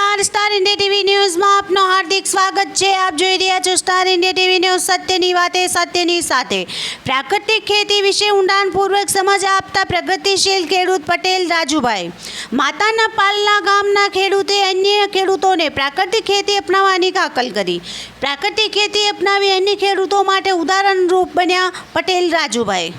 નમસ્કાર star India TV ન્યૂઝમાં આપનું હાર્દિક સ્વાગત છે। આપ જોઈ રહ્યા છો સ્ટાર ઇન્ડિયા ટીવી ન્યૂઝ। સત્યની વાતે સત્યની સાથે। પ્રાકૃતિક ખેતી વિશે ઊંડાણપૂર્વક સમજ આપતા પ્રગતિશીલ ખેડૂત પટેલ રાજુભાઈ માતાના પાલના ગામના ખેડૂતે અન્ય ખેડૂતોને પ્રાકૃતિક ખેતી અપનાવવાની હાકલ કરી। પ્રાકૃતિક ખેતી અપનાવી અન્ય ખેડૂતો માટે ઉદાહરણરૂપ બન્યા પટેલ રાજુભાઈ।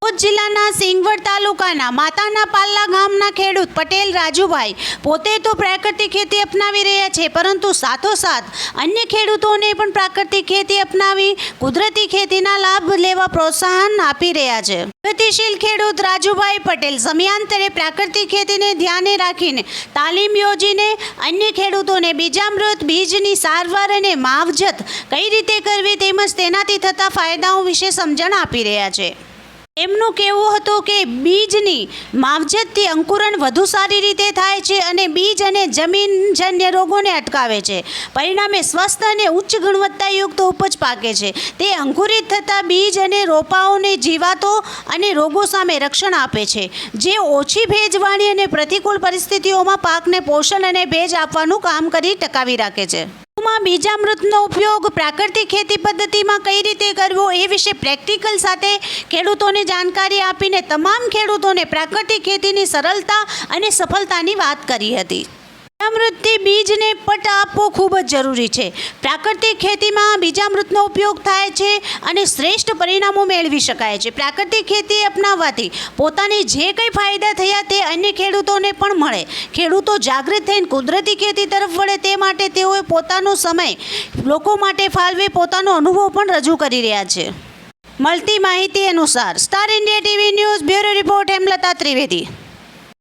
દાહોદ જિલ્લાના સિંગવડ તાલુકાના માતાના પાલ્લા ગામના ખેડૂત પટેલ રાજુભાઈ પોતે તો પ્રાકૃતિક ખેતી અપનાવી રહ્યા છે, પરંતુ સાથોસાથ અન્ય ખેડૂતોને પણ પ્રાકૃતિક ખેતી અપનાવી કુદરતી ખેતીના લાભ લેવા પ્રોત્સાહન આપી રહ્યા છે। પ્રગતિશીલ ખેડૂત રાજુભાઈ પટેલ સમયાંતરે પ્રાકૃતિક ખેતીને ધ્યાને રાખીને તાલીમ યોજીને અન્ય ખેડૂતોને બીજામૃત બીજની સારવાર અને માવજત કઈ રીતે કરવી તેમજ તેનાથી થતા ફાયદાઓ વિશે સમજણ આપી રહ્યા છે। એમનું કહેવું હતું કે બીજની માવજતથી અંકુરણ વધુ સારી રીતે થાય છે અને બીજ અને જમીનજન્ય રોગોને અટકાવે છે। પરિણામે સ્વસ્થ અને ઉચ્ચ ગુણવત્તાયુક્ત ઉપજ પાકે છે। તે અંકુરિત થતા બીજ અને રોપાઓને જીવાતો અને રોગો સામે રક્ષણ આપે છે, જે ઓછી ભેજવાળી અને પ્રતિકૂળ પરિસ્થિતિઓમાં પાકને પોષણ અને ભેજ આપવાનું કામ કરી ટકાવી રાખે છે। બીજામૃતનો ઉપયોગ પ્રાકૃતિક ખેતી પદ્ધતિમાં કઈ રીતે કરવો એ વિશે પ્રેક્ટિકલ સાથે ખેડૂતોને જાણકારી આપીને તમામ ખેડૂતોને પ્રાકૃતિક ખેતીની સરળતા અને સફળતાની વાત કરી હતી। બીજામૃતથી બીજને પટ આપવો ખૂબ જ જરૂરી છે। પ્રાકૃતિક ખેતીમાં બીજામૃતનો ઉપયોગ થાય છે અને શ્રેષ્ઠ પરિણામો મેળવી શકાય છે। પ્રાકૃતિક ખેતી અપનાવવાથી પોતાને જે કંઈ ફાયદા થયા તે અન્ય ખેડૂતોને પણ મળે। ખેડૂતો જાગૃત થઈને કુદરતી ખેતી તરફ વળે તે માટે તેઓએ પોતાનો સમય લોકો માટે ફાળવે પોતાનો અનુભવ પણ રજૂ કરી રહ્યા છે। મળતી માહિતી અનુસાર star India TV news bureau report Hemlata Trivedi.